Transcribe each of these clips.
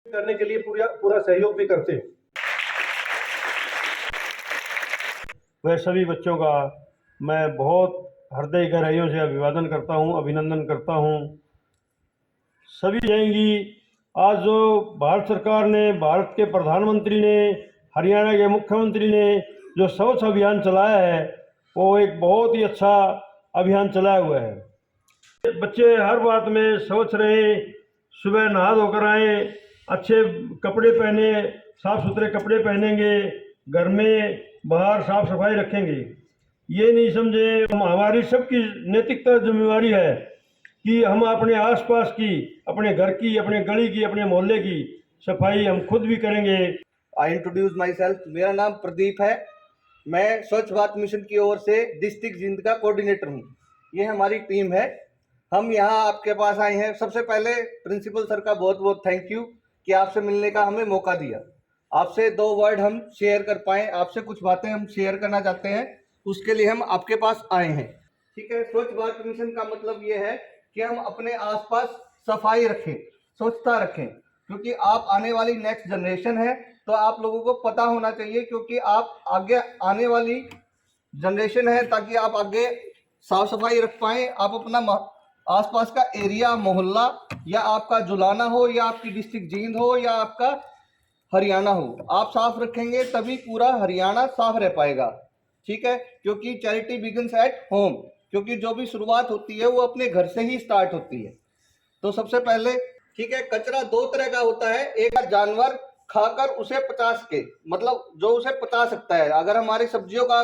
करने के लिए पूरा पूरा सहयोग भी करते हैं। वह सभी बच्चों का मैं बहुत हृदय गहराइयों से अभिवादन करता हूँ, अभिनंदन करता हूँ। सभी जाएंगी। आज जो भारत सरकार ने, भारत के प्रधानमंत्री ने, हरियाणा के मुख्यमंत्री ने जो स्वच्छ अभियान चलाया है, वो एक बहुत ही अच्छा अभियान चलाया हुआ है। बच्चे हर बात में स्वच्छ रहें, सुबह नहा धोकर आए, अच्छे कपड़े पहने, साफ सुथरे कपड़े पहनेंगे, घर में बाहर साफ सफाई रखेंगे। ये नहीं समझे, हमारी सबकी नैतिकता जिम्मेवारी है कि हम अपने आसपास की, अपने घर की, अपने गली की, अपने मोहल्ले की सफाई हम खुद भी करेंगे। I introduce my self. मेरा नाम प्रदीप है। मैं स्वच्छ भारत मिशन की ओर से डिस्ट्रिक्ट जिंद का कोऑर्डिनेटर हूँ। ये हमारी टीम है। हम यहाँ आपके पास आए हैं। सबसे पहले प्रिंसिपल सर का बहुत बहुत थैंक यू कि आपसे मिलने का हमें मौका दिया। आपसे 2 वर्ड हम शेयर कर पाए, आपसे कुछ बातें हम शेयर करना चाहते हैं, उसके लिए हम आपके पास आए हैं। ठीक है। स्वच्छ भारत मिशन का मतलब ये है कि हम अपने आसपास सफाई रखें, स्वच्छता रखें, क्योंकि आप आने वाली नेक्स्ट जनरेशन है, तो आप लोगों को पता होना चाहिए, क्योंकि आप आगे आने वाली जनरेशन है, ताकि आप आगे साफ सफाई रख पाएं। आप अपना आसपास का एरिया, मोहल्ला, या आपका जुलाना हो, या आपकी डिस्ट्रिक्ट जींद हो, या आपका हरियाणा हो, आप साफ रखेंगे तभी पूरा हरियाणा साफ रह पाएगा। ठीक है। क्योंकि चैरिटी बिगिंस एट होम, क्योंकि जो भी शुरुआत होती है वो अपने घर से ही स्टार्ट होती है। तो सबसे पहले, ठीक है, कचरा 2 तरह का होता है। एक जानवर खाकर उसे पचा सके, मतलब जो उसे पचा सकता है। अगर हमारी सब्जियों का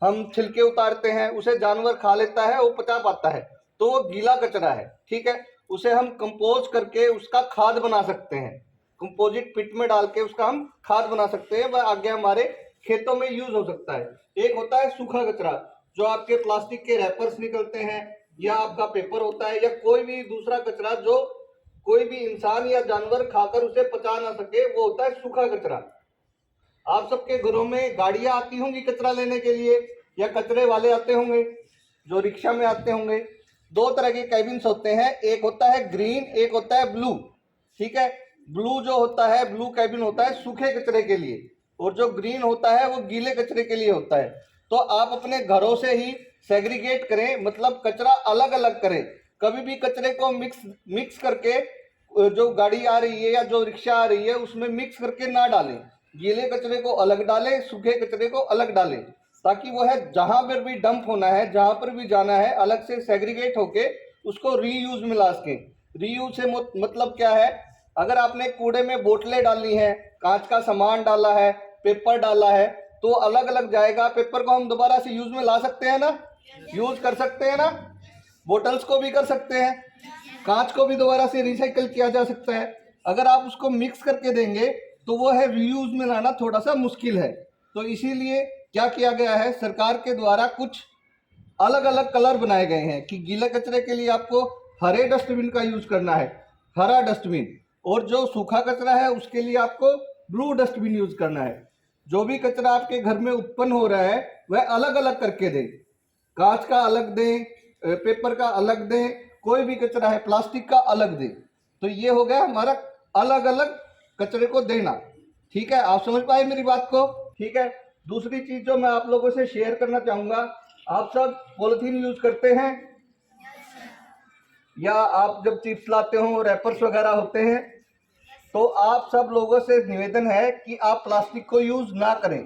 हम छिलके उतारते हैं, उसे जानवर खा लेता है, वो पचा पाता है, तो वो गीला कचरा है। ठीक है। उसे हम कंपोज करके उसका खाद बना सकते हैं। कंपोजिट पिट में डाल के उसका हम खाद बना सकते हैं, वह आगे हमारे खेतों में यूज हो सकता है। एक होता है सूखा कचरा, जो आपके प्लास्टिक के रैपर्स निकलते हैं, या आपका पेपर होता है, या कोई भी दूसरा कचरा जो कोई भी इंसान या जानवर खाकर उसे पचा ना सके, वो होता है सूखा कचरा। आप सबके घरों में गाड़ियां आती होंगी कचरा लेने के लिए, या कचरे वाले आते होंगे जो रिक्शा में आते होंगे। 2 तरह के कैबिन्स होते हैं, एक होता है ग्रीन, एक होता है ब्लू। ठीक है। ब्लू जो होता है, ब्लू कैबिन होता है सूखे कचरे के लिए, और जो ग्रीन होता है वो गीले कचरे के लिए होता है। तो आप अपने घरों से ही सेग्रीगेट करें, मतलब कचरा अलग अलग करें। कभी भी कचरे को मिक्स करके, जो गाड़ी आ रही है या जो रिक्शा आ रही है उसमें मिक्स करके ना डालें। गीले कचरे को अलग डालें, सूखे कचरे को अलग डालें, ताकि वो है जहां पर भी डंप होना है, जहां पर भी जाना है, अलग से सेग्रीगेट होके उसको रीयूज में ला सकें। रीयूज से मतलब क्या है, अगर आपने कूड़े में बोतलें डाली हैं, कांच का सामान डाला है, पेपर डाला है, तो अलग अलग जाएगा। पेपर को हम दोबारा से यूज में ला सकते हैं ना, यूज कर सकते हैं ना। बोतल्स को भी कर सकते हैं, कांच को भी दोबारा से रिसाइकल किया जा सकता है। अगर आप उसको मिक्स करके देंगे तो वो है रीयूज में लाना थोड़ा सा मुश्किल है। तो इसीलिए क्या किया गया है, सरकार के द्वारा कुछ अलग अलग कलर बनाए गए हैं कि गीले कचरे के लिए आपको हरे डस्टबिन का यूज करना है, हरा डस्टबिन, और जो सूखा कचरा है उसके लिए आपको ब्लू डस्टबिन यूज करना है। जो भी कचरा आपके घर में उत्पन्न हो रहा है वह अलग अलग करके दें, कांच का अलग दें, पेपर का अलग दें, कोई भी कचरा है प्लास्टिक का अलग दें। तो ये हो गया हमारा अलग अलग कचरे को देना। ठीक है। आप समझ पाए मेरी बात को। ठीक है। दूसरी चीज जो मैं आप लोगों से शेयर करना चाहूंगा, आप सब पॉलिथीन यूज करते हैं, या आप जब चिप्स लाते हो, रैपर्स वगैरह होते हैं, तो आप सब लोगों से निवेदन है कि आप प्लास्टिक को यूज ना करें।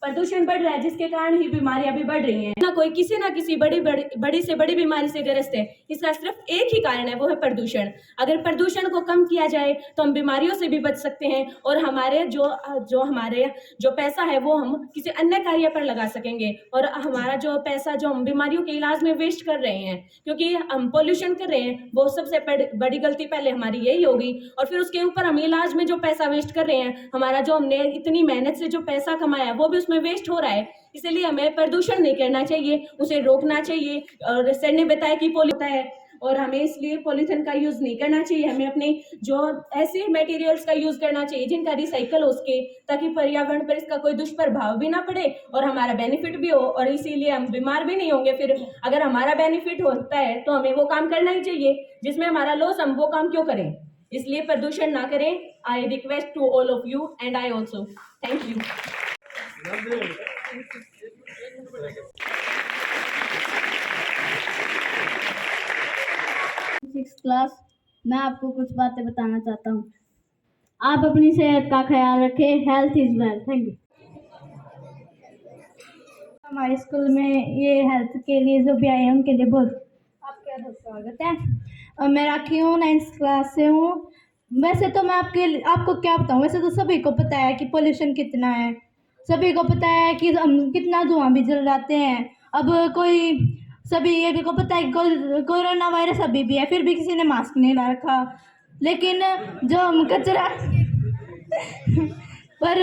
प्रदूषण बढ़ रहा है, जिसके कारण ही बीमारियां भी बढ़ रही हैं। ना किसी बड़ी से बड़ी बीमारी से ग्रस्त है। इसका सिर्फ एक ही कारण है, वो है प्रदूषण। अगर प्रदूषण को कम किया जाए तो हम बीमारियों से भी बच सकते हैं, और हमारे जो पैसा है वो हम किसी अन्य कार्य पर लगा सकेंगे। और हमारा जो पैसा जो हम बीमारियों के इलाज में वेस्ट कर रहे हैं, क्योंकि हम पोल्यूशन कर रहे हैं, वो सबसे बड़ी गलती पहले हमारी यही होगी। और फिर उसके ऊपर हम इलाज में जो पैसा वेस्ट कर रहे हैं, हमारा जो हमने इतनी मेहनत से जो पैसा कमाया वो भी उसमें वेस्ट हो रहा है। इसलिए हमें प्रदूषण नहीं करना चाहिए, उसे रोकना चाहिए। और सर ने बताया कि होता है, और हमें इसलिए पॉलीथिन का यूज नहीं करना चाहिए। हमें अपने जो ऐसे मटेरियल्स का यूज करना चाहिए जिनका रिसाइकल हो सके, ताकि पर्यावरण पर इसका कोई दुष्प्रभाव भी ना पड़े और हमारा बेनिफिट भी हो, और इसीलिए हम बीमार भी नहीं होंगे। फिर अगर हमारा बेनिफिट होता है तो हमें वो काम करना ही चाहिए, जिसमें हमारा लॉस हम वो काम क्यों करें। इसलिए प्रदूषण ना करें, I request to all of you, and I also. Thank you. Six class. मैं आपको कुछ बातें बताना चाहता हूँ। आप अपनी सेहत का ख्याल रखें। Health is wealth. Thank you. हमारे स्कूल में ये हेल्थ के लिए जो भी आए हैं उनके लिए बहुत आपका बहुत स्वागत है। और मैं राखी हूँ, 9th क्लास से हूँ। वैसे तो मैं आपको क्या बताऊँ, वैसे तो सभी को पता है कि पोल्यूशन कितना है, सभी को पता है कि हम कितना धुआं भी जलाते हैं। अब सभी ये भी को पता है कि कोरोना वायरस अभी भी है, फिर भी किसी ने मास्क नहीं ला रखा। लेकिन जो हम कचरा पर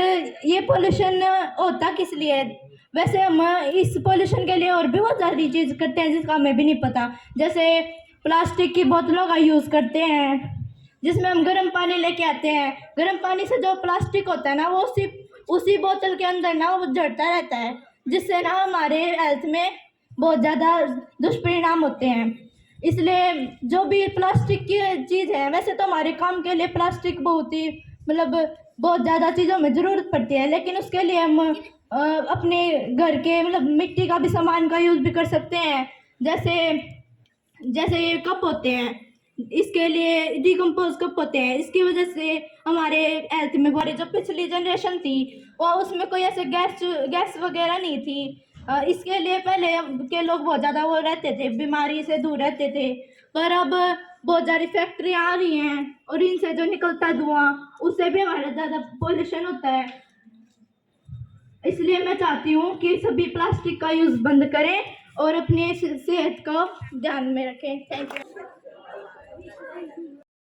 ये पोल्यूशन होता किस लिए है? वैसे हम इस पोल्यूशन के लिए और भी बहुत सारी चीज़ करते हैं जिसका हमें भी नहीं पता। जैसे प्लास्टिक की बोतलों का यूज़ करते हैं जिसमें हम गर्म पानी लेके आते हैं। गर्म पानी से जो प्लास्टिक होता है ना वो उसी बोतल के अंदर ना वो झड़ता रहता है, जिससे ना हमारे हेल्थ में बहुत ज़्यादा दुष्परिणाम होते हैं। इसलिए जो भी प्लास्टिक की चीज़ है, वैसे तो हमारे काम के लिए प्लास्टिक बहुत ज़्यादा चीज़ों में ज़रूरत पड़ती है, लेकिन उसके लिए हम अपने घर के मिट्टी का भी सामान का यूज़ भी कर सकते हैं। जैसे ये कप होते हैं, इसके लिए डिकम्पोज कप होते हैं। इसकी वजह से हमारे हेल्थ में हमारी जो पिछली जनरेशन थी वो उसमें कोई ऐसे गैस वगैरह नहीं थी। इसके लिए पहले के लोग बहुत ज़्यादा वो रहते थे, बीमारी से दूर रहते थे। पर अब बहुत सारी फैक्ट्रियाँ आ रही हैं और इनसे जो निकलता धुआं उससे भी हमारा ज़्यादा पोल्यूशन होता है। इसलिए मैं चाहती हूँ कि सभी प्लास्टिक का यूज़ बंद करें और अपनी सेहत को ध्यान में रखें। Thank you.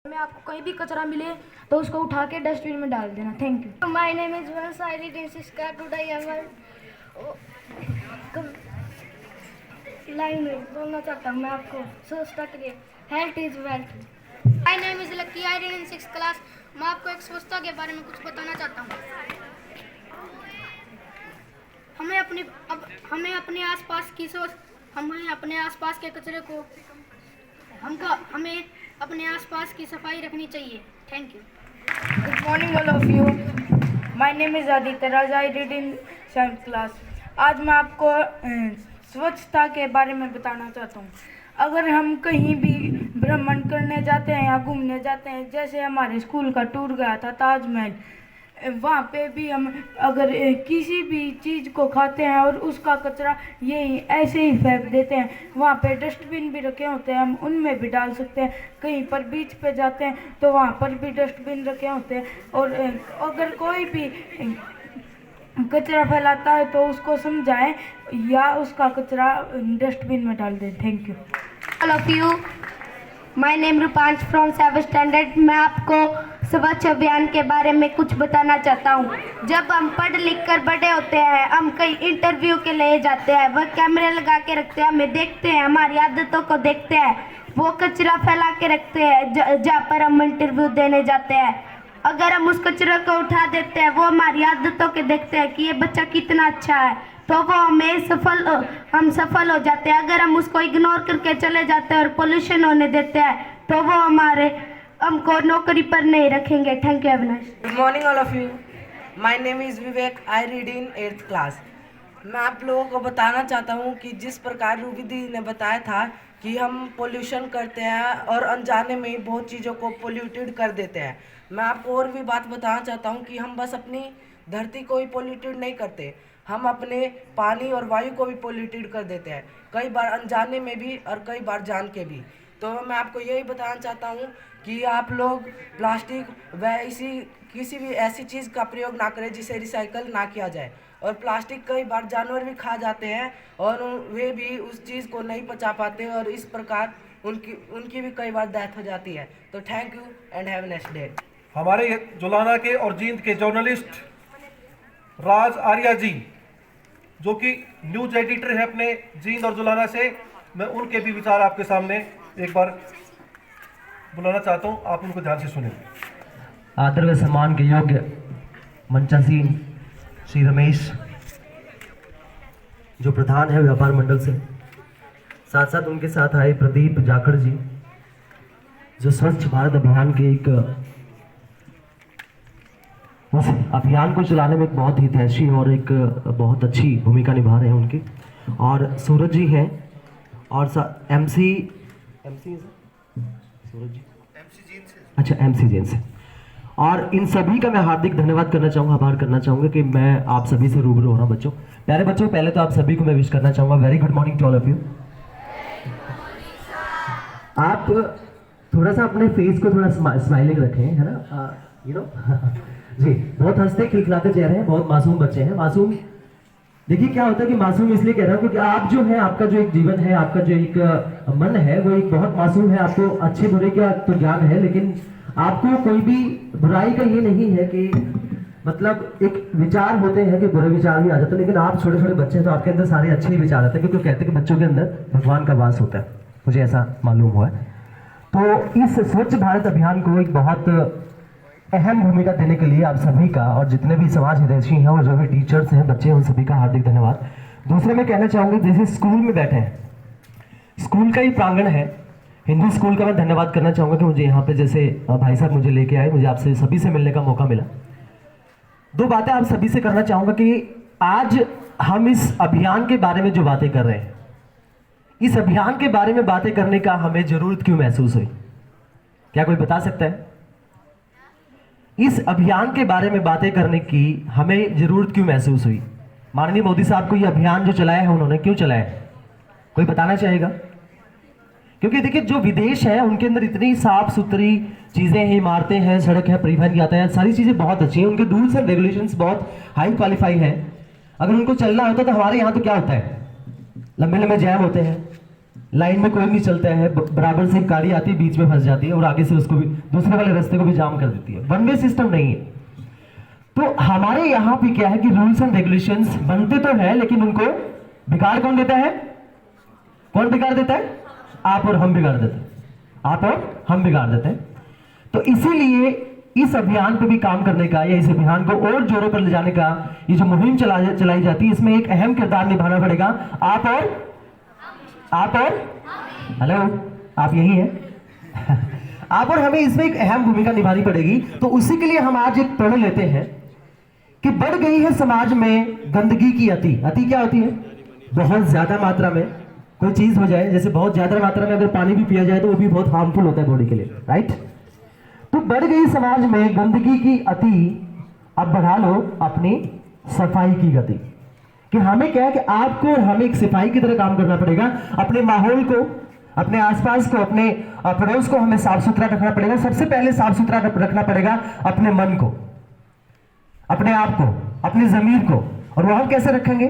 में आपको कहीं भी कचरा मिले तो उसको उठा के डस्टबिन में डाल देना। Thank you. My name is Vansh I read in six class. Today I am line में बोलना चाहता हूँ मैं आपको स्वच्छता के लिए। Health is wealth. My name is Lucky. I read in six class. मैं आपको एक स्वच्छता के बारे में कुछ बताना चाहता हूँ। हमें अपने आसपास के कचरे को हमें अपने आसपास की सफाई रखनी चाहिए। Thank you. Good morning all of you. My name is Aditya Raj. I read in 7th class. आज मैं आपको स्वच्छता के बारे में बताना चाहता हूँ। अगर हम कहीं भी भ्रमण करने जाते हैं या घूमने जाते हैं, जैसे हमारे स्कूल का टूर गया था ताजमहल, वहाँ पे भी हम अगर किसी भी चीज़ को खाते हैं और उसका कचरा यही ऐसे ही फेंक देते हैं, वहाँ पे डस्टबिन भी रखे होते हैं, हम उनमें भी डाल सकते हैं। कहीं पर बीच पे जाते हैं तो वहाँ पर भी डस्टबिन रखे होते हैं। और अगर कोई भी कचरा फैलाता है तो उसको समझाएं या उसका कचरा डस्टबिन में डाल दें। Thank you. All of you. My name Rupansh from 7th standard. मैं आपको स्वच्छ अभियान के बारे में कुछ बताना चाहता हूँ। जब हम पढ़ लिख कर बड़े होते हैं, हम कई इंटरव्यू के लिए जाते हैं, वह कैमरे लगा के रखते हैं, हमें देखते हैं, हमारी आदतों को देखते हैं, वो कचरा फैला के रखते हैं जहाँ पर हम इंटरव्यू देने जाते हैं। अगर हम उस कचरे को उठा देते हैं, वो हमारी आदतों के देखते हैं कि ये बच्चा कितना अच्छा है, तो वो हम सफल हो जाते हैं। अगर हम उसको इग्नोर करके चले जाते हैं और पोल्यूशन होने देते हैं तो वो हमको नौकरी पर नहीं रखेंगे। Thank you Avinash. Good morning all of you. My name is Vivek. I read in 8th class. मैं आप लोगों को बताना चाहता हूँ कि जिस प्रकार रूबी दी ने बताया था कि हम पोल्यूशन करते हैं और अनजाने में ही बहुत चीज़ों को पोल्यूटेड कर देते हैं, मैं आपको और भी बात बताना चाहता हूँ कि हम बस अपनी धरती को ही पोल्यूटेड नहीं करते, हम अपने पानी और वायु को भी पोल्यूटेड कर देते हैं, कई बार अनजाने में भी और कई बार जान के भी। तो मैं आपको यही बताना चाहता हूँ कि आप लोग प्लास्टिक व किसी भी ऐसी चीज़ का प्रयोग ना करें जिसे रिसाइकल ना किया जाए। और प्लास्टिक कई बार जानवर भी खा जाते हैं और वे भी उस चीज़ को नहीं पचा पाते और इस प्रकार उनकी भी कई बार डेथ हो जाती है। तो thank you and have a nice day. हमारे जुलाना के और जींद के जर्नलिस्ट राज आर्या जी, जो कि न्यूज एडिटर है अपने जींद और जुलाना से, मैं उनके भी विचार आपके सामने एक बार बुलाना चाहता हूं, आप उनको ध्यान से सुनें। आदर व सम्मान के योग्य मंचासीन श्री रमेश, जो प्रधान है व्यापार मंडल से, साथ साथ उनके साथ आए प्रदीप जाखड़ जी, जो स्वच्छ भारत अभियान के एक उस अभियान को चलाने में एक बहुत हितैषी और एक बहुत अच्छी भूमिका निभा रहे हैं उनकी। और सूरज जी हैं और एमसी सूरज जी अच्छा एमसी जैन से। और इन सभी का मैं हार्दिक धन्यवाद करना चाहूँगा, आभार करना चाहूँगा कि मैं आप सभी से रूबरू हो रहा हूँ। बच्चों, प्यारे बच्चों, पहले तो आप सभी को मैं विश करना चाहूँगा very good morning to all of you. आप थोड़ा सा अपने फेस को थोड़ा स्माइलिंग रखें, है ना, यू नो जी। बहुत हंसते खिलखिलाते चेहरे हैं, बहुत मासूम बच्चे हैं। मासूम, देखिए क्या होता है कि मासूम इसलिए कह रहा हूँ क्योंकि आप जो है, आपका जो एक जीवन है, आपका जो एक मन है, वो एक बहुत मासूम है। आपको अच्छे बुरे का तो ज्ञान है, लेकिन आपको कोई भी बुराई का ये नहीं है कि मतलब एक विचार होते हैं कि बुरे विचार भी आ जाते हैं, लेकिन आप छोटे छोटे बच्चे हैं तो आपके अंदर सारे अच्छे ही विचार आते हैं, क्योंकि कहते हैं कि बच्चों के अंदर भगवान का वास होता है। मुझे ऐसा मालूम हुआ है। तो इस स्वच्छ भारत अभियान को एक बहुत अहम भूमिका देने के लिए आप सभी का, और जितने भी समाज हितैषी हैं और जो भी टीचर्स हैं, बच्चे हैं, उन सभी का हार्दिक धन्यवाद। दूसरे मैं कहना चाहूँगा, जैसे स्कूल में बैठे हैं, स्कूल का ही प्रांगण है, हिंदू स्कूल का मैं धन्यवाद करना चाहूँगा कि मुझे यहाँ पे जैसे भाई साहब मुझे लेके आए, मुझे आपसे सभी से मिलने का मौका मिला। दो बातें आप सभी से करना चाहूँगा कि आज हम इस अभियान के बारे में जो बातें कर रहे हैं, इस अभियान के बारे में बातें करने का हमें जरूरत क्यों महसूस हुई? क्या कोई बता सकता है? इस अभियान के बारे में बातें करने की हमें जरूरत क्यों महसूस हुई? माननीय मोदी साहब को यह अभियान जो चलाया है, उन्होंने क्यों चलाया? कोई बताना चाहेगा? क्योंकि देखिए, जो विदेश है उनके अंदर इतनी साफ सुथरी चीजें हैं, इमारतें हैं, सड़क है, परिवहन यातायात, सारी चीजें बहुत अच्छी हैं, उनके रूल्स एंड रेगुलेशंस बहुत हाई क्वालिफाई है। अगर उनको चलना होता तो हमारे यहाँ तो क्या होता है, लंबे लंबे जैम होते हैं, लाइन में कोई नहीं चलता है, बराबर से एक गाड़ी आती है, बीच में फंस जाती है और आगे से उसको भी, दूसरे वाले रास्ते को भी जाम कर देती है। वन वे सिस्टम नहीं है। तो हमारे यहाँ पे क्या है कि रूल्स एंड रेगुलेशंस बनते तो है, लेकिन उनको बिगाड़ कौन देता है? कौन बिगाड़ देता है? आप और हम बिगाड़ देते हैं। आप और हम बिगाड़ देते हैं। तो इसीलिए इस अभियान पे भी काम करने का, या इस अभियान को और जोरों पर ले जाने का ये जो मुहिम चलाई जाती है, इसमें एक अहम किरदार निभाना पड़ेगा आप और हेलो, आप यही हैं आप और हमें इसमें एक अहम भूमिका निभानी पड़ेगी। तो उसी के लिए हम आज एक प्रण लेते हैं कि बढ़ गई है समाज में गंदगी की अति। अति क्या होती है? बहुत ज्यादा मात्रा में कोई चीज हो जाए, जैसे बहुत ज्यादा मात्रा में अगर पानी भी पिया जाए तो वो भी बहुत हार्मफुल होता है बॉडी के लिए, राइट? तो बढ़ गई समाज में गंदगी की अति, अब बढ़ा लो अपनी सफाई की गति। कि हमें क्या है कि आपको और हमें एक सिपाही की तरह काम करना पड़ेगा। अपने माहौल को, अपने आसपास को, अपने पड़ोस को हमें साफ सुथरा रखना पड़ेगा। सबसे पहले साफ सुथरा रखना पड़ेगा अपने मन को, अपने आप को, अपनी जमीर को। और वो हम कैसे रखेंगे?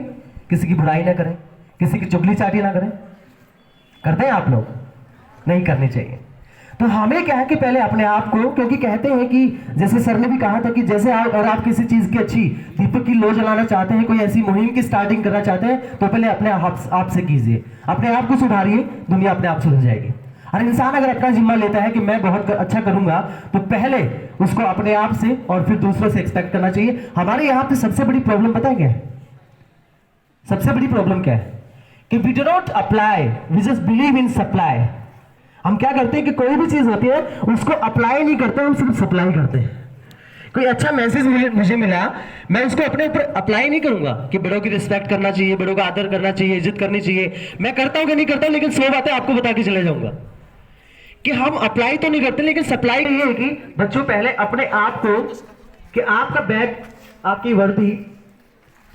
किसी की बुराई ना करें, किसी की चुगली चाटी ना करें। करते हैं आप लोग? नहीं करनी चाहिए। तो हमें क्या है कि पहले अपने आप को, क्योंकि कहते हैं कि जैसे सर ने भी कहा था कि जैसे आप किसी चीज की अच्छी दीपक की लो जलाना चाहते हैं, कोई ऐसी मुहिम की स्टार्टिंग करना चाहते हैं, तो पहले अपने आप से कीजिए, अपने आप को सुधारिए, दुनिया अपने आप सुधर जाएगी। हर इंसान अगर अपना जिम्मा लेता है कि मैं बहुत अच्छा करूंगा, तो पहले उसको अपने आप से और फिर दूसरों से एक्सपेक्ट करना चाहिए। हमारे यहाँ पे सबसे बड़ी प्रॉब्लम पता है क्या है? सबसे बड़ी प्रॉब्लम क्या है? कि we do not apply, we just believe in supply. हम क्या करते हैं कि कोई भी चीज होती है उसको अप्लाई नहीं करते, हम सिर्फ सप्लाई करते हैं। कोई अच्छा मैसेज मुझे मिला, मैं उसको अपने ऊपर अप्लाई नहीं करूंगा कि बड़ों की रिस्पेक्ट करना चाहिए, बड़ों का आदर करना चाहिए, इज्जत करनी चाहिए। मैं करता हूं कि नहीं करता हूं, लेकिन 100 बातें आपको बता के चले जाऊंगा कि हम अप्लाई तो नहीं करते, लेकिन सप्लाई ये है कि बच्चों पहले अपने आप को, कि आपका बैग, आपकी वर्दी,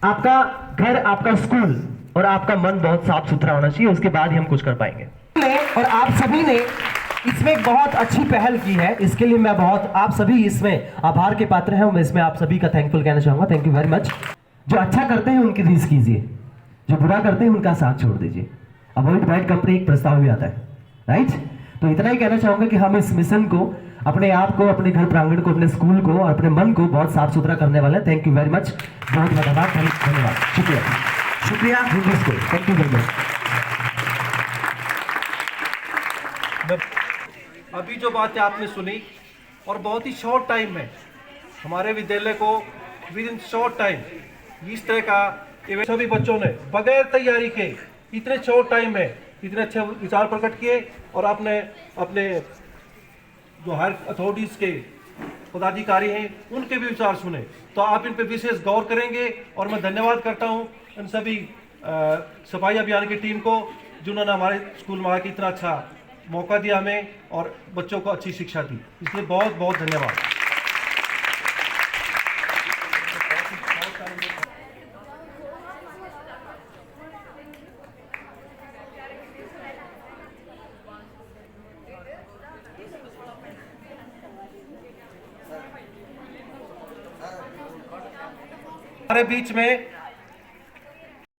आपका घर, आपका स्कूल और आपका मन बहुत साफ सुथरा होना चाहिए। उसके बाद ही हम कुछ कर पाएंगे। और आप सभी ने इसमें बहुत अच्छी पहल की है, इसके लिए मैं बहुत, आप सभी इसमें आभार के पात्र हैं। मैं इसमें आप सभी का थैंकफुल कहना चाहूंगा। Thank you very much. जो अच्छा करते हैं उनकी रीस कीजिए, जो बुरा करते हैं उनका साथ छोड़ दीजिए। अवॉइड बैड कंपनी एक प्रस्ताव भी आता है, राइट? तो इतना ही कहना चाहूंगा कि हम इस मिशन को, अपने आप को, अपने घर प्रांगण को, अपने स्कूल को और अपने मन को बहुत साफ सुथरा करने वाले हैं। Thank you very much. बहुत धन्यवाद, शुक्रिया, शुक्रिया Hindu school. Thank you very much. अभी जो बातें आपने सुनी, और बहुत ही शॉर्ट टाइम में हमारे विद्यालय को विद इन शॉर्ट टाइम इस तरह का इवेंट सभी बच्चों ने बगैर तैयारी के इतने शॉर्ट टाइम में इतने अच्छे विचार प्रकट किए, और आपने अपने जो हायर अथॉरिटीज़ के पदाधिकारी हैं उनके भी विचार सुने, तो आप इन पर विशेष गौर करेंगे। और मैं धन्यवाद करता हूं इन सभी सफाई अभियान की टीम को जिन्होंने हमारे स्कूल में आके इतना अच्छा मौका दिया हमें और बच्चों को अच्छी शिक्षा दी, इसलिए बहुत बहुत धन्यवाद। हमारे बीच में